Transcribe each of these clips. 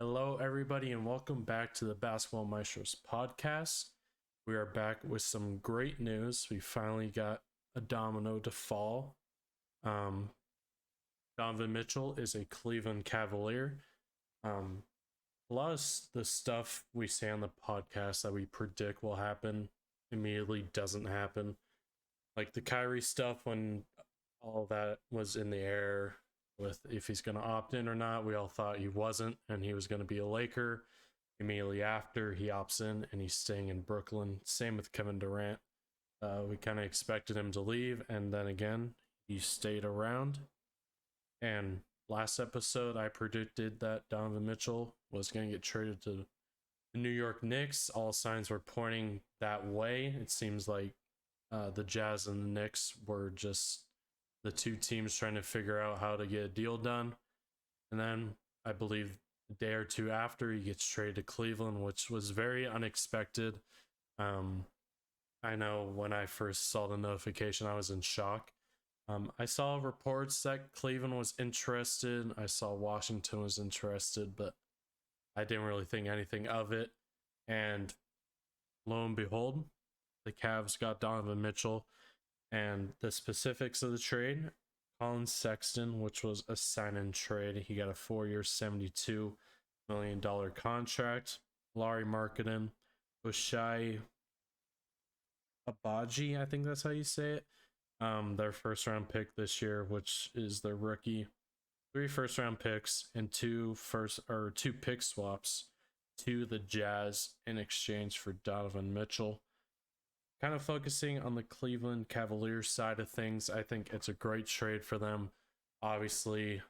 Hello, everybody, and welcome back to the Basketball Maestros podcast. We are back with some great news. We finally got a domino to fall. Um, Donovan Mitchell is a Cleveland Cavalier. Um, a lot of the stuff we say on the podcast that we predict will happen immediately doesn't happen. Like the Kyrie stuff, when all that was in the air with if he's going to opt in or not, we all thought he wasn't and he was going to be a Laker. Immediately after, he opts in and he's staying in Brooklyn. Same with Kevin Durant. We kind of expected him to leave, and then again, he stayed around. And last episode, I predicted that Donovan Mitchell was going to get traded to the New York Knicks. All signs were pointing that way. It seems like the Jazz and the Knicks were just the two teams trying to figure out how to get a deal done. And then I believe a day or two after, he gets traded to Cleveland, which was very unexpected. I know when I first saw the notification, I was in shock. I saw reports that Cleveland was interested. I saw Washington was interested, but I didn't really think anything of it. And lo and behold, the Cavs got Donovan Mitchell. And the specifics of the trade: Colin Sexton, which was a sign-in trade. He got a 4-year, $72 million contract. Laurie Markkinen, Oshai Abaji, I think that's how you say it. Their first round pick this year, which is their rookie. 3 first round picks and 2 pick swaps to the Jazz in exchange for Donovan Mitchell. Kind of focusing on the Cleveland Cavaliers side of things, I think it's a great trade for them. Obviously,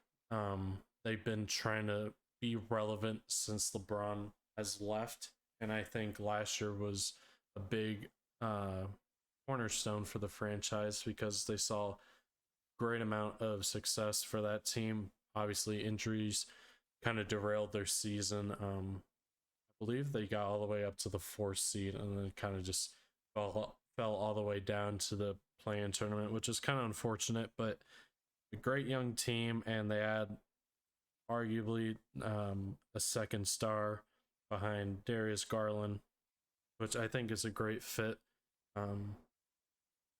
they've been trying to be relevant since LeBron has left, and I think last year was a big cornerstone for the franchise because they saw great amount of success for that team. Obviously, injuries kind of derailed their season. I believe they got all the way up to the 4th seed and then kind of just fell all the way down to the play-in tournament, which is kind of unfortunate, but a great young team, and they had arguably a second star behind Darius Garland, which I think is a great fit.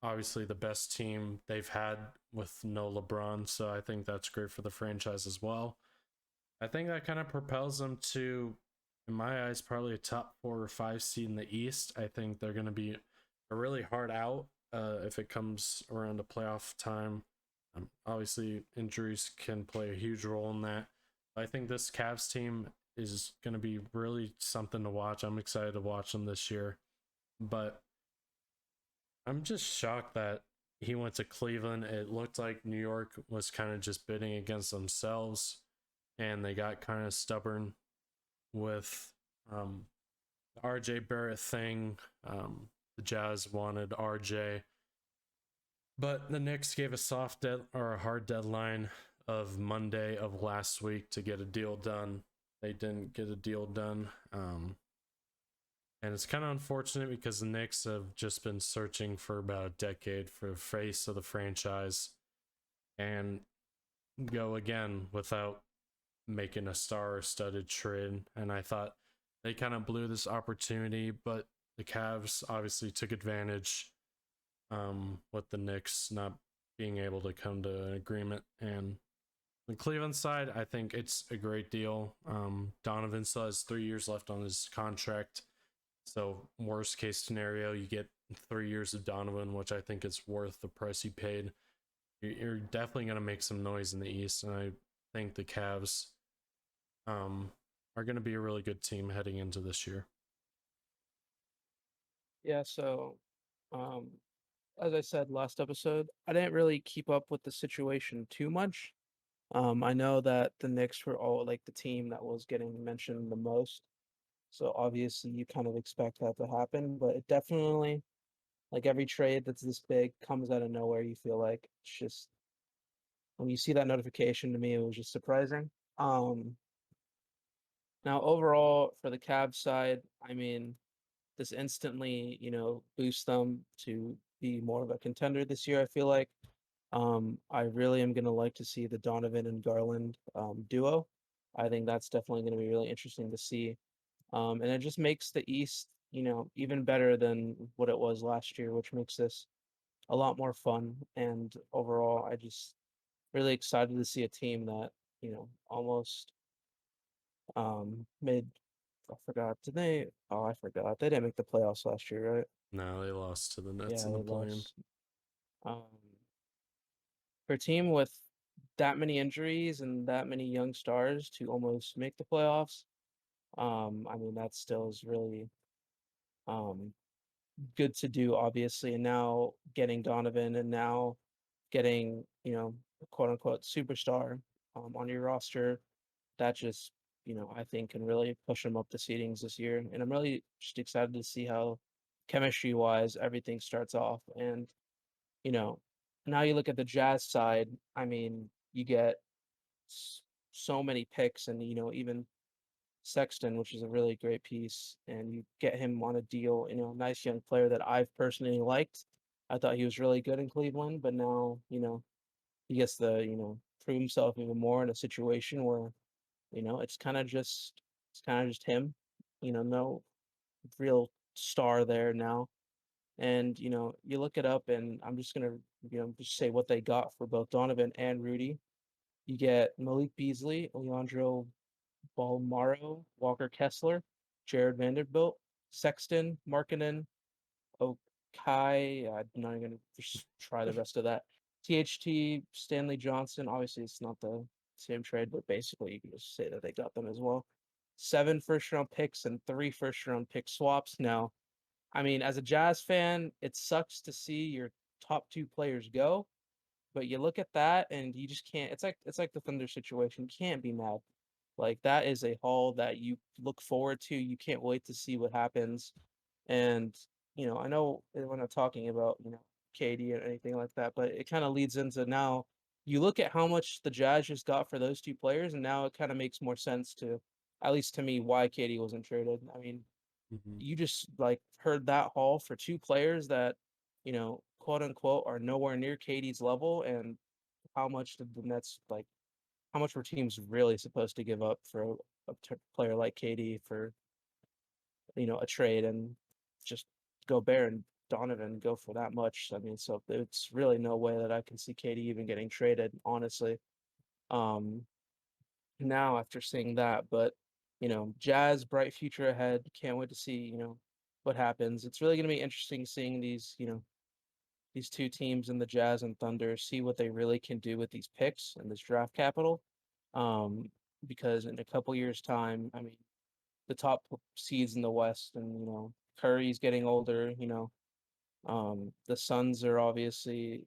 Obviously the best team they've had with no LeBron, so I think that's great for the franchise as well. I think that kind of propels them to, in my eyes, probably a top 4 or 5 seed in the East. I think they're going to be a really hard out if it comes around to playoff time. Obviously, injuries can play a huge role in that. I think this Cavs team is going to be really something to watch. I'm excited to watch them this year. But I'm just shocked that he went to Cleveland. It looked like New York was kind of just bidding against themselves, and they got kind of stubborn with the RJ Barrett thing. The Jazz wanted RJ, but the Knicks gave a hard deadline of Monday of last week to get a deal done. They didn't get a deal done. And it's kind of unfortunate because the Knicks have just been searching for about a decade for the face of the franchise and go again without making a star-studded trade. And I thought they kind of blew this opportunity, but the Cavs obviously took advantage with the Knicks not being able to come to an agreement. And the Cleveland side, I think it's a great deal. Donovan still has 3 years left on his contract. So worst case scenario, you get 3 years of Donovan, which I think is worth the price you paid. You're definitely going to make some noise in the East, and I think the Cavs are going to be a really good team heading into this year. Yeah, so um, as I said last episode, I didn't really keep up with the situation too much. I know that the Knicks were all like the team that was getting mentioned the most. So obviously you kind of expect that to happen, but it definitely, like every trade that's this big comes out of nowhere. You feel like it's just when you see that notification, to me, it was just surprising. Um, Now overall for the Cavs side, I mean, this instantly, boosts them to be more of a contender this year, I feel like. I really am gonna like to see the Donovan and Garland duo. I think that's definitely going to be really interesting to see. And it just makes the East, even better than what it was last year, which makes this a lot more fun. And overall, I just really excited to see a team that, almost made, I forgot, did they? Oh, I forgot. They didn't make the playoffs last year, right? No, they lost to the Nets Yeah, in the they play-in. lost. Um, for a team with that many injuries and that many young stars to almost make the playoffs, I mean, that still is really um good to do, obviously. And now getting Donovan and now getting, quote unquote superstar on your roster, that just, I think can really push them up the seedings this year. And I'm really just excited to see how chemistry wise everything starts off. And, you know, now you look at the Jazz side, I mean, you get so many picks and, even Sexton, which is a really great piece, and you get him on a deal, nice young player that I've personally liked. I thought he was really good in Cleveland, but now, he gets to, prove himself even more in a situation where, it's kind of just him, no real star there now. And, you look it up and I'm just gonna, just say what they got for both Donovan and Rudy. You get Malik Beasley, Leandro Bolmaro, Walker Kessler, Jared Vanderbilt, Sexton, Markkanen, Okai. I'm not even gonna just try the rest of that. THT, Stanley Johnson. Obviously, it's not the same trade, but basically, you can just say that they got them as well. 7 first-round picks and 3 first-round pick swaps. Now, I mean, as a Jazz fan, it sucks to see your top 2 players go, but you look at that and you just can't. It's like the Thunder situation. You can't be mad. Like that is a haul that you look forward to. You can't wait to see what happens. And, I know we're not talking about, KD or anything like that, but it kind of leads into now you look at how much the Jazz just got for those 2 players, and now it kind of makes more sense to, at least to me, why KD wasn't traded. I mean, Mm-hmm. you just like heard that haul for 2 players that, quote unquote, are nowhere near KD's level, and how much did the Nets like how much were teams really supposed to give up for a player like KD for, a trade and just Gobert and Donovan go for that much? I mean, so it's really no way that I can see KD even getting traded, honestly. Um, now after seeing that, but Jazz bright future ahead. Can't wait to see, what happens. It's really going to be interesting seeing these 2 teams in the Jazz and Thunder see what they really can do with these picks and this draft capital. Um, because in a couple years' time, I mean, the top seeds in the West, and Curry's getting older. The Suns are obviously,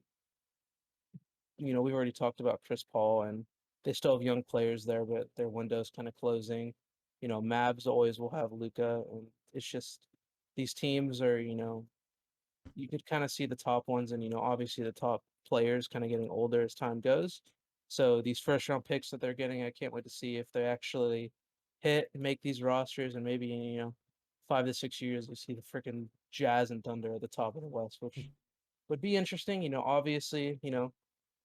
we've already talked about Chris Paul, and they still have young players there, but their window's kind of closing. Mavs always will have Luca, and it's just these teams are, you could kind of see the top ones and obviously the top players kind of getting older as time goes. So these first round picks that they're getting, I can't wait to see if they actually hit and make these rosters, and maybe in 5 to 6 years we see the freaking Jazz and Thunder at the top of the West, which would be interesting. Obviously,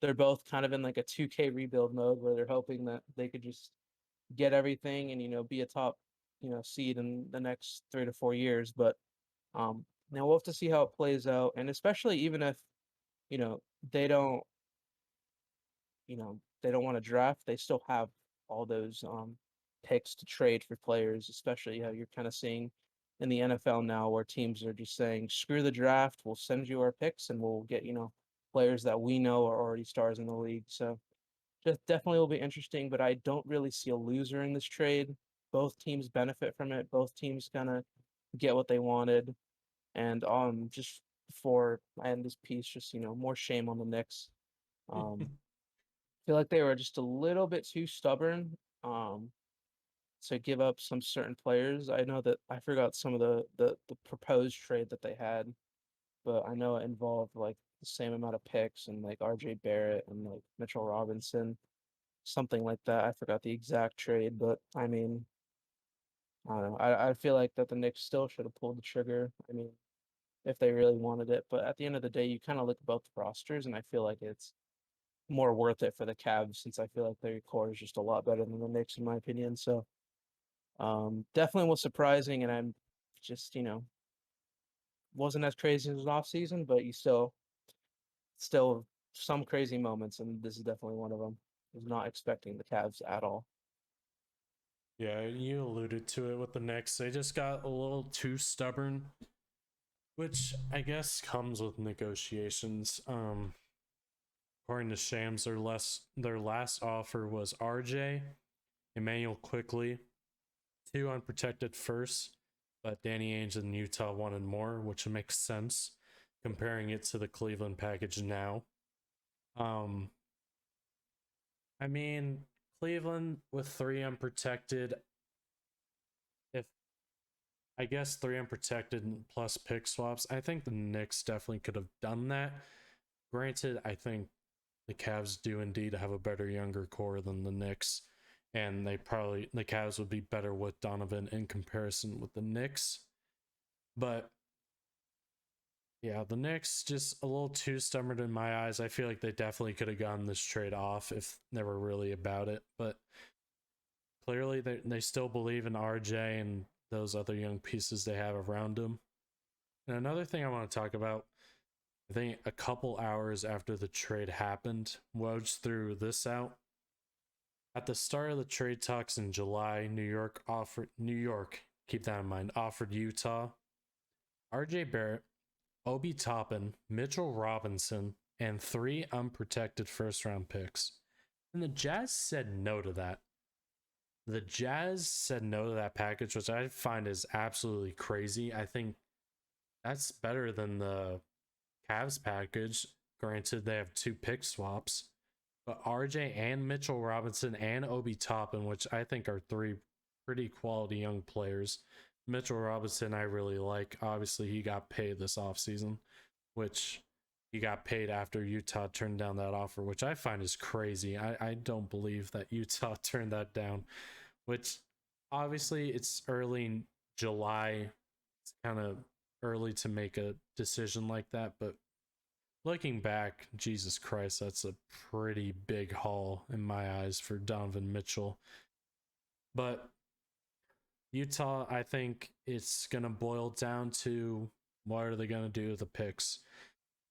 they're both kind of in like a 2K rebuild mode where they're hoping that they could just get everything and be a top seed in the next 3 to 4 years. But now we'll have to see how it plays out, and especially even if you know they don't they don't want to draft, they still have all those picks to trade for players. Especially how you're kind of seeing in the NFL now, where teams are just saying, "Screw the draft, we'll send you our picks, and we'll get players that we know are already stars in the league." So just definitely will be interesting, but I don't really see a loser in this trade. Both teams benefit from it. Both teams kind of get what they wanted. And just before I end this piece, just more shame on the Knicks. Feel like they were just a little bit too stubborn to give up some certain players. I know that I forgot some of the proposed trade that they had, but I know it involved like the same amount of picks and like RJ Barrett and like Mitchell Robinson, something like that. I forgot the exact trade, but I mean, I don't know. I feel like that the Knicks still should have pulled the trigger. I mean, if they really wanted it. But at the end of the day, you kind of look at both rosters, and I feel like it's more worth it for the Cavs since I feel like their core is just a lot better than the Knicks in my opinion. So definitely was surprising, and I'm just wasn't as crazy as an off season, but you still some crazy moments, and this is definitely one of them. I was not expecting the Cavs at all. Yeah, you alluded to it with the Knicks. They just got a little too stubborn, which I guess comes with negotiations. According to Shams, their last offer was RJ, Emmanuel quickly, 2 unprotected firsts, but Danny Ainge and Utah wanted more, which makes sense comparing it to the Cleveland package now. Um, I mean, Cleveland with 3 unprotected, if I guess 3 unprotected plus pick swaps, I think the Knicks definitely could have done that. Granted, I think the Cavs do indeed have a better younger core than the Knicks, and the Cavs would be better with Donovan in comparison with the Knicks. But yeah, the Knicks just a little too stubborn in my eyes. I feel like they definitely could have gotten this trade off if they were really about it. But clearly, they still believe in RJ and those other young pieces they have around him. And another thing I want to talk about, I think a couple hours after the trade happened, Woj threw this out. At the start of the trade talks in July, New York, keep that in mind, offered Utah RJ Barrett, Obi Toppin, Mitchell Robinson, and 3 unprotected first round picks. And the Jazz said no to that. The Jazz said no to that package, which I find is absolutely crazy. I think that's better than the Cavs package. Granted, they have 2 pick swaps, but RJ and Mitchell Robinson and Obi Toppin, which I think are 3 pretty quality young players. Mitchell Robinson, I really like. Obviously, he got paid this offseason, which he got paid after Utah turned down that offer, which I find is crazy. I don't believe that Utah turned that down, which obviously it's early in July. It's kind of early to make a decision like that, but looking back, Jesus Christ, that's a pretty big haul in my eyes for Donovan Mitchell. But Utah, I think it's going to boil down to what are they going to do with the picks?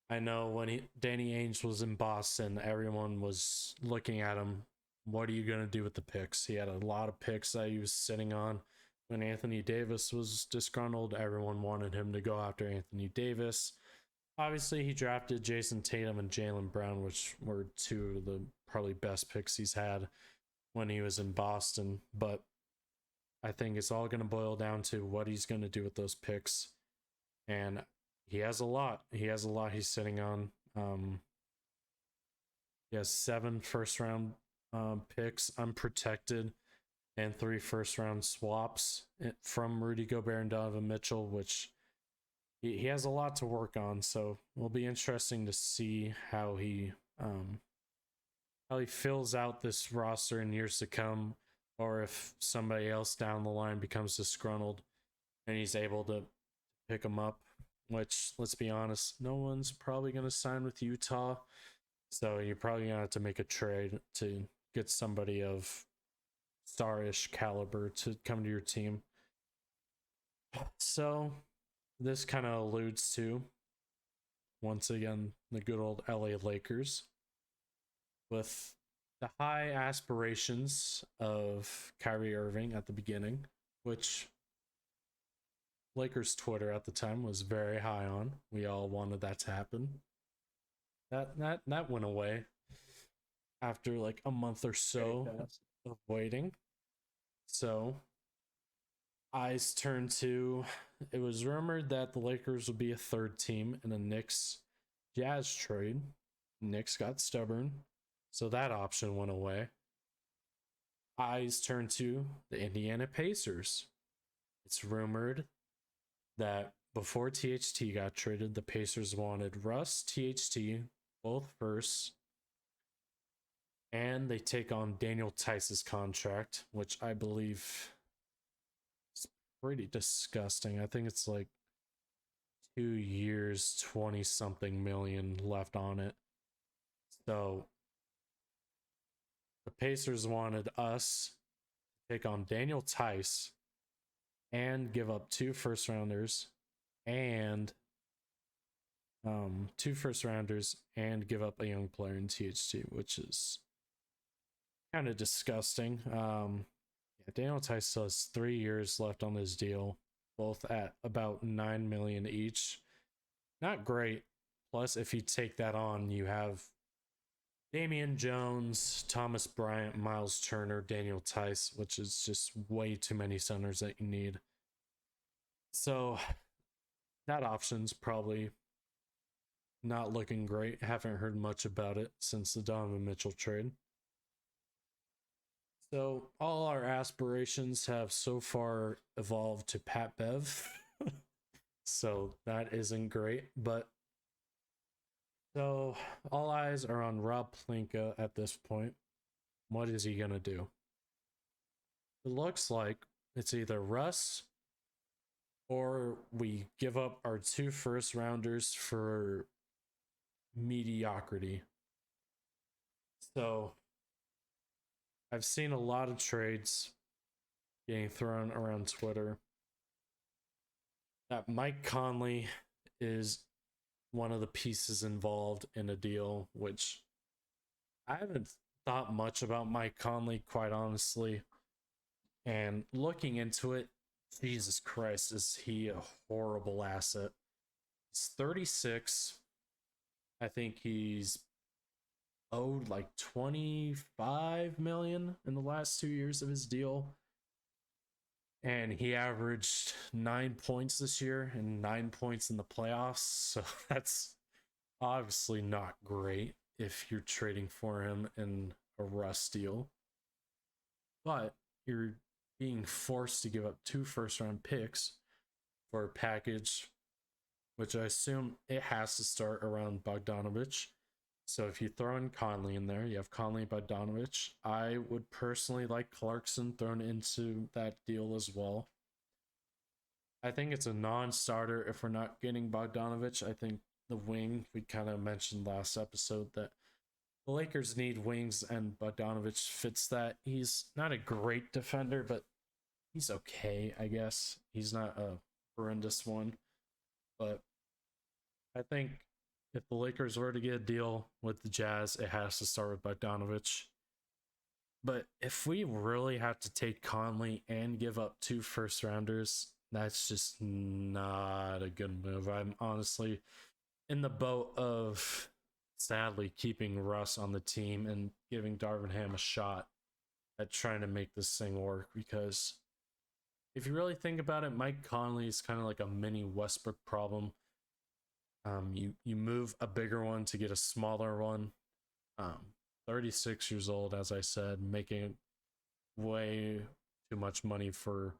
I know when Danny Ainge was in Boston, everyone was looking at him. What are you going to do with the picks? He had a lot of picks that he was sitting on. When Anthony Davis was disgruntled, everyone wanted him to go after Anthony Davis. Obviously, he drafted Jason Tatum and Jaylen Brown, which were 2 of the probably best picks he's had when he was in Boston. But I think it's all going to boil down to what he's going to do with those picks. And he has a lot. He has a lot he's sitting on. He has 7 first round picks unprotected and 3 first round swaps from Rudy Gobert and Donovan Mitchell, which he has a lot to work on. So it'll be interesting to see how he fills out this roster in years to come, or if somebody else down the line becomes disgruntled and he's able to pick them up. Which, let's be honest, no one's probably going to sign with Utah. So you're probably going to have to make a trade to get somebody of star-ish caliber to come to your team. So this kind of alludes to, once again, the good old LA Lakers with the high aspirations of Kyrie Irving at the beginning, which Lakers Twitter at the time was very high on. We all wanted that to happen. That went away after like a month or so of waiting. So eyes turned to, it was rumored that the Lakers would be a 3rd team in a Knicks Jazz trade. Knicks got stubborn, so that option went away. Eyes turned to the Indiana Pacers. It's rumored that before THT got traded, the Pacers wanted Russ, THT, both firsts, and they take on Daniel Tice's contract, which I believe is pretty disgusting. I think it's like 2 years, 20 something million left on it. So The Pacers wanted us to take on Daniel Tice and give up 2 first rounders and two first rounders and give up a young player in THT, which is kind of disgusting. Yeah, Daniel Tice still has 3 years left on his deal, both at about 9 million each. Not great. Plus, if you take that on, you have Damian Jones, Thomas Bryant, Miles Turner, Daniel Tice, which is just way too many centers that you need. So that option's probably not looking great. Haven't heard much about it since the Donovan Mitchell trade. So all our aspirations have so far evolved to Pat Bev. So that isn't great. But so all eyes are on Rob Plinka at this point. What is he gonna do? It looks like it's either Russ or we give up our 2 first rounders for mediocrity. So I've seen a lot of trades getting thrown around Twitter. That Mike Conley is one of the pieces involved in a deal, which I haven't thought much about Mike Conley, quite honestly. And looking into it, Jesus Christ, is he a horrible asset? He's 36. I think he's owed like 25 million in the last 2 years of his deal. And he averaged 9 points this year and 9 points in the playoffs. So that's obviously not great if you're trading for him in a Russ deal. But you're being forced to give up 2 first-round picks for a package, which I assume it has to start around Bogdanovich. So if you throw in Conley in there, you have Conley, Bogdanovich. I would personally like Clarkson thrown into that deal as well. I think it's a non-starter if we're not getting Bogdanovich. I think the wing, we kind of mentioned last episode that the Lakers need wings, and Bogdanovich fits that. He's not a great defender, but he's okay, I guess. He's not a horrendous one. But I think if the Lakers were to get a deal with the Jazz, it has to start with Bogdanovich. But if we really have to take Conley and give up 2 first-rounders, that's just not a good move. I'm honestly in the boat of sadly keeping Russ on the team and giving Darvin Ham a shot at trying to make this thing work, because if you really think about it, Mike Conley is kind of like a mini Westbrook problem. You move a bigger one to get a smaller one. 36 years old, as I said, making way too much money for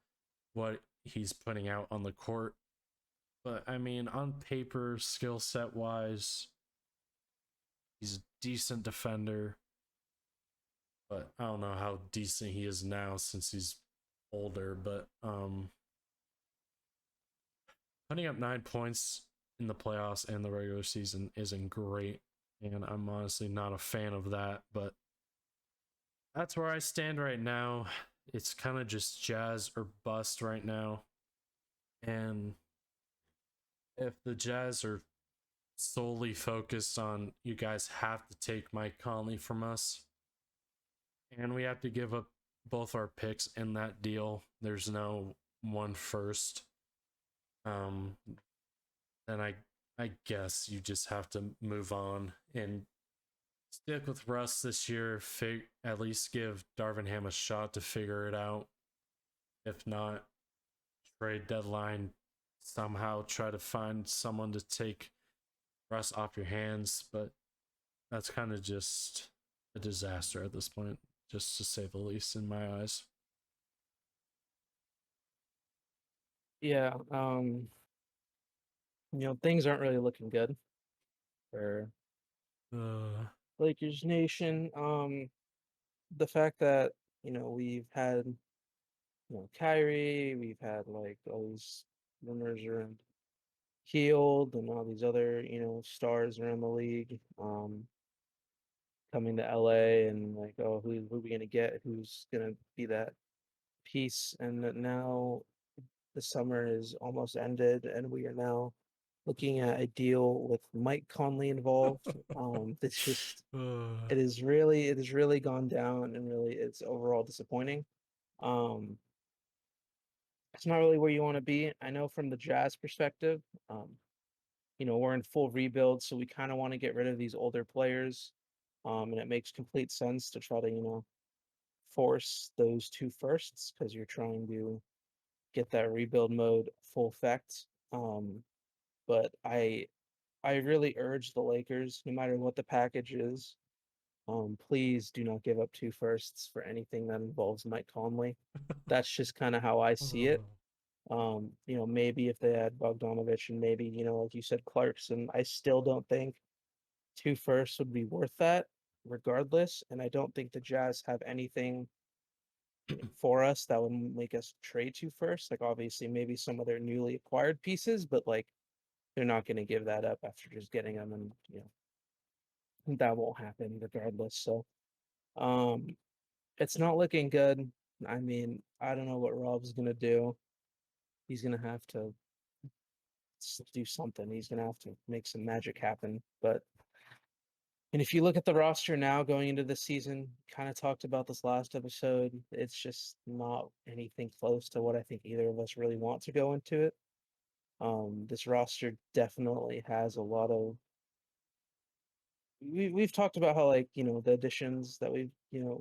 what he's putting out on the court. But I mean, on paper, skill set wise, he's a decent defender. But I don't know how decent he is now since he's older. But putting up 9 points in the playoffs and the regular season isn't great. And I'm honestly not a fan of that. But that's where I stand right now. It's kind of just Jazz or bust right now. And if the Jazz are solely focused on you guys have to take Mike Conley from us, and we have to give up both our picks in that deal, there's no 1 first. Then I guess you just have to move on and stick with Russ this year. At least give Darvin Ham a shot to figure it out. If not, trade deadline, somehow try to find someone to take Russ off your hands. But that's kind of just a disaster at this point, just to say the least, in my eyes. Yeah, things aren't really looking good for Uh, Lakers Nation. The fact that, we've had, Kyrie, we've had like all these rumors around Healed and all these other, stars around the league. coming to LA and like, oh, who are we gonna get? Who's gonna be that piece? And that now the summer is almost ended, and we are now looking at a deal with Mike Conley involved. It's just Uh, it has really gone down, and really it's overall disappointing. Um, it's not really where you want to be. I know from the Jazz perspective, we're in full rebuild, so we kind of want to get rid of these older players. And it makes complete sense to try to, force those two firsts because you're trying to get that rebuild mode full effect. But I really urge the Lakers, no matter what the package is, please do not give up two firsts for anything that involves Mike Conley. That's just kind of how I see it. uh, Maybe if they had Bogdanovich and maybe, like you said, Clarkson, I still don't think two firsts would be worth that regardless. And I don't think the Jazz have anything for us that would make us trade two firsts. Like obviously maybe some of their newly acquired pieces, but like they're not going to give that up after just getting them and that won't happen regardless. So um it's not looking good. I mean, I don't know what Rob's gonna do. He's gonna have to do something. He's gonna have to make some magic happen. But and if you look at the roster now going into the season, kind of talked about this last episode, it's just not anything close to what I think either of us really want to go into it. This roster definitely has a lot of we've talked about how like, the additions that we've,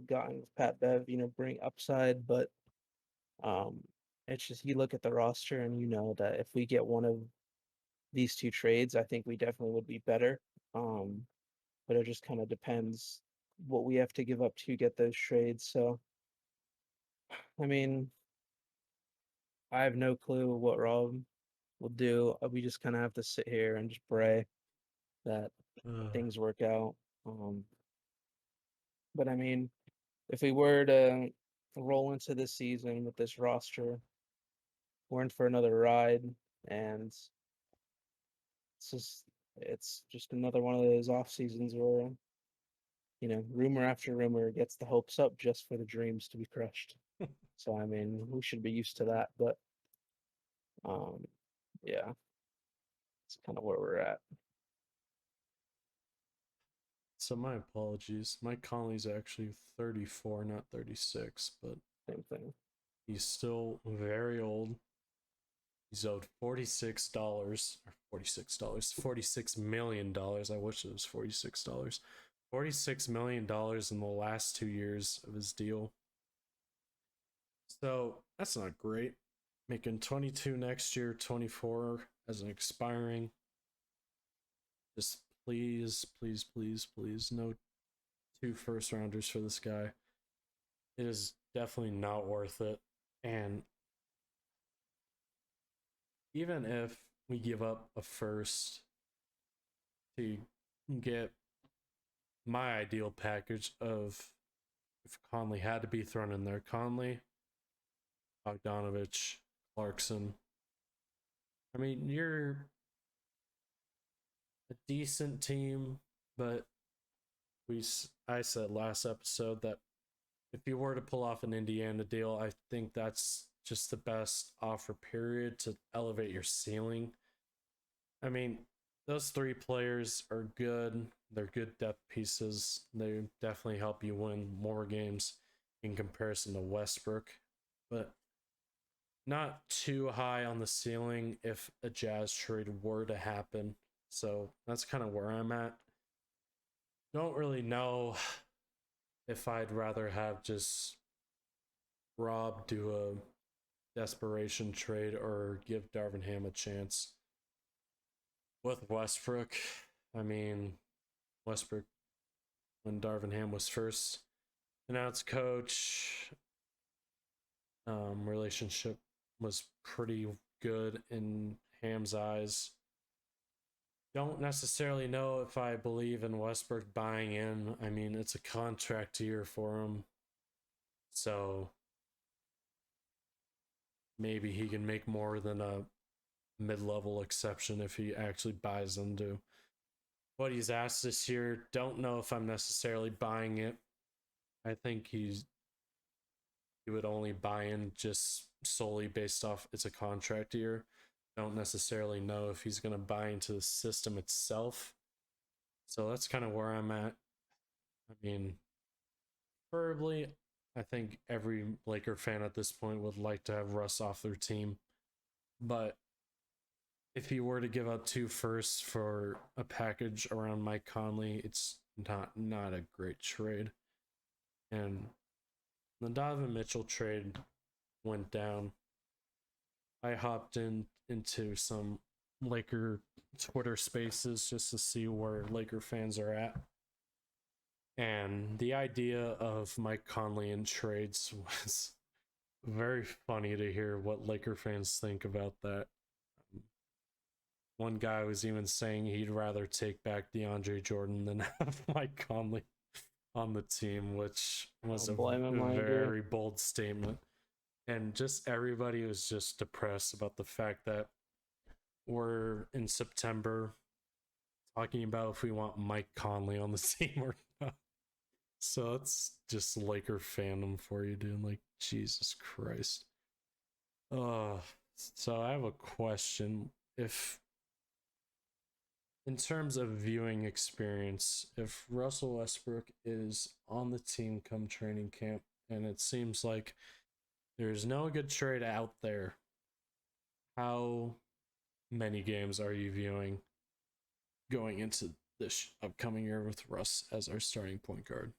gotten with Pat Bev, bring upside, but um it's just you look at the roster and you know that if we get one of these two trades, I think we definitely would be better. Um but it just kind of depends what we have to give up to get those trades. So, I mean, I have no clue what Rob will do. We just kind of have to sit here and just pray that uh, things work out. Um, but I mean, if we were to roll into this season with this roster, we're in for another ride, and it's just another one of those off seasons where rumor after rumor gets the hopes up just for the dreams to be crushed. So I mean, we should be used to that, but um, yeah, it's kind of where we're at. so my apologies. Mike Conley's actually 34, not 36, but Same thing. he's still very old. He's owed $46 or $46, $46 million. I wish it was $46. $46 million in the last 2 years of his deal. So that's not great. Making 22 next year, 24 as an expiring. Just please, please, please, please, no two first rounders for this guy. It is definitely not worth it. And even if we give up a first to get my ideal package of if Conley had to be thrown in there, Conley, Bogdanovich, Clarkson. I mean, you're a decent team, but I said last episode that if you were to pull off an Indiana deal, I think that's just the best offer period to elevate your ceiling. I mean, those three players are good. They're good depth pieces. They definitely help you win more games in comparison to Westbrook, but not too high on the ceiling if a Jazz trade were to happen. So that's kind of where I'm at. Don't really know if I'd rather have just Rob do a desperation trade or give Darvin Ham a chance. With Westbrook, I mean, Westbrook, when Darvin Ham was first announced coach, relationship was pretty good in Ham's eyes. Don't necessarily know if I believe in Westbrook buying in. I mean, it's a contract year for him. So maybe he can make more than a mid level exception if he actually buys into what he's asked this year. Don't know if I'm necessarily buying it. I think he would only buy in just solely based off it's a contract year. Don't necessarily know if he's going to buy into the system itself. So that's kind of where I'm at. I mean, preferably, I think every Laker fan at this point would like to have Russ off their team. But if he were to give up 2 firsts for a package around Mike Conley, it's not a great trade. And the Donovan Mitchell trade went down. I hopped into some Laker Twitter spaces just to see where Laker fans are at. And the idea of Mike Conley in trades was very funny to hear what Laker fans think about that. One guy was even saying he'd rather take back DeAndre Jordan than have Mike Conley on the team, which was a Blame him, I agree. very bold statement. And just everybody was just depressed about the fact that we're in September talking about if we want Mike Conley on the team or not. So it's just Laker fandom for you, dude. Like, Jesus Christ. So I have a question. If, in terms of viewing experience, if Russell Westbrook is on the team come training camp, and it seems like there's no good trade out there, how many games are you viewing going into this upcoming year with Russ as our starting point guard?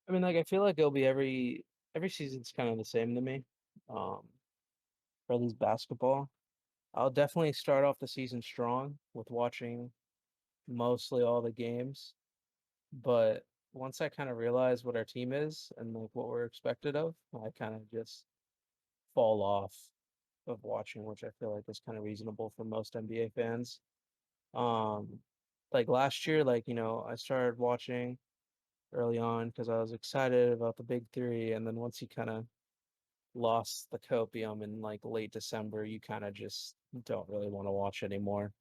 I mean, like I feel like it'll be every season's kind of the same to me. Um, for at least basketball, I'll definitely start off the season strong with watching mostly all the games. But once I kind of realize what our team is and like what we're expected of, I kind of just fall off of watching, which I feel like is kind of reasonable for most NBA fans. Um, like last year, like I started watching early on because I was excited about the big three, and then once he kind of lost the copium in like late December, you kind of just don't really want to watch anymore.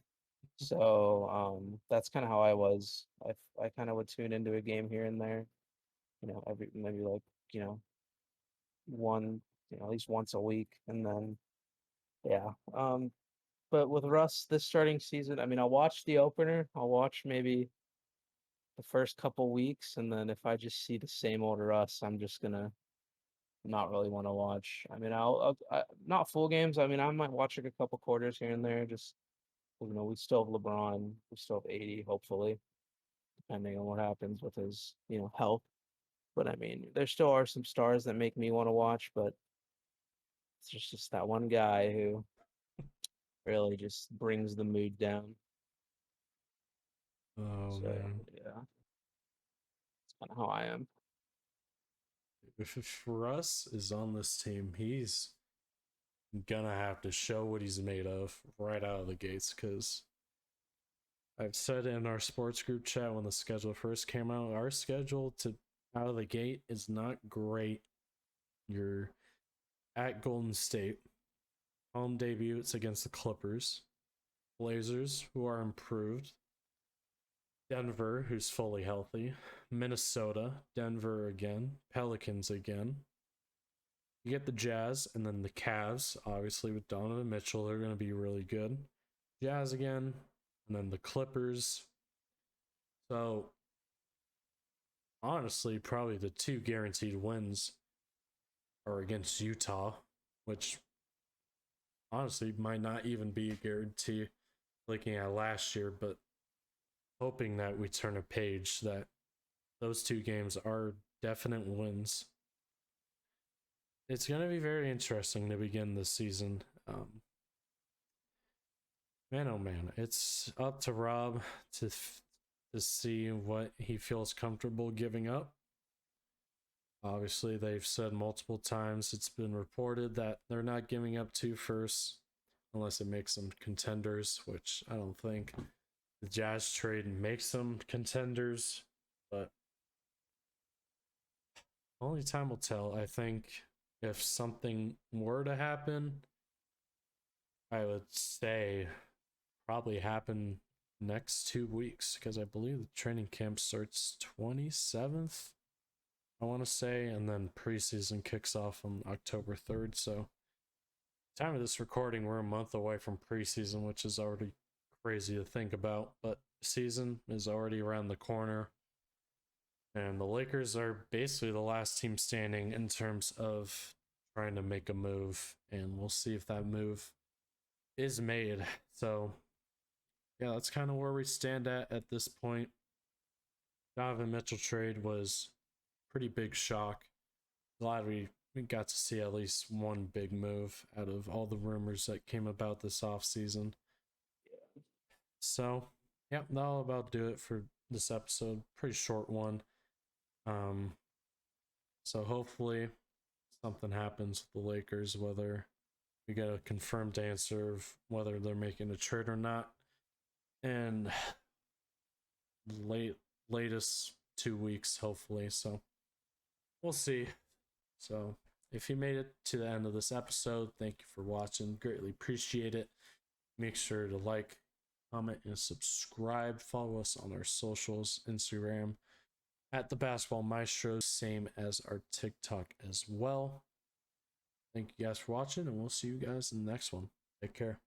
So that's kind of how I was. I kind of would tune into a game here and there, every maybe like you know one at least once a week, and then yeah. But with Russ this starting season, I mean, I'll watch the opener. I'll watch maybe the first couple weeks, and then if I just see the same old Russ, I'm just gonna not really want to watch. I mean, not full games. I mean, I might watch like a couple quarters here and there. Just we still have LeBron, we still have 80, hopefully, depending on what happens with his health. But I mean, there still are some stars that make me want to watch, but it's just that one guy who really just brings the mood down. Oh So man. yeah, that's kind of how I am. If Russ is on this team, he's gonna have to show what he's made of right out of the gates. Because I've said in our sports group chat when the schedule first came out, our schedule to out of the gate is not great. You're at Golden State. Home debut, it's against the Clippers. Blazers, who are improved. Denver, who's fully healthy. Minnesota, Denver again. Pelicans again. You get the Jazz, and then the Cavs, obviously with Donovan Mitchell, they're going to be really good. Jazz again, and then the Clippers. So, honestly, probably the two guaranteed wins are against Utah, which honestly might not even be a guarantee looking at last year, but hoping that we turn a page that those two games are definite wins. It's going to be very interesting to begin this season. Man, oh man, it's up to Rob to see what he feels comfortable giving up. Obviously, they've said multiple times, it's been reported that they're not giving up 2 firsts unless it makes them contenders, which I don't think. The Jazz trade makes them contenders, but only time will tell. I think if something were to happen, I would say probably happen next 2 weeks, because I believe the training camp starts 27th, I want to say, and then preseason kicks off on October 3rd. So, time of this recording, we're a month away from preseason, which is already crazy to think about, but season is already around the corner. And the Lakers are basically the last team standing in terms of trying to make a move, and we'll see if that move is made. So, yeah, that's kind of where we stand at this point. Donovan Mitchell trade was pretty big shock. Glad we got to see at least one big move out of all the rumors that came about this offseason. So, yeah, that'll about do it for this episode. Pretty short one. So hopefully something happens with the Lakers, whether we get a confirmed answer of whether they're making a trade or not. And latest 2 weeks, hopefully. So we'll see. So if you made it to the end of this episode, thank you for watching. Greatly appreciate it. Make sure to like, comment, and subscribe. Follow us on our socials, Instagram at the Basketball Maestro, same as our TikTok as well. Thank you guys for watching, and we'll see you guys in the next one. Take care.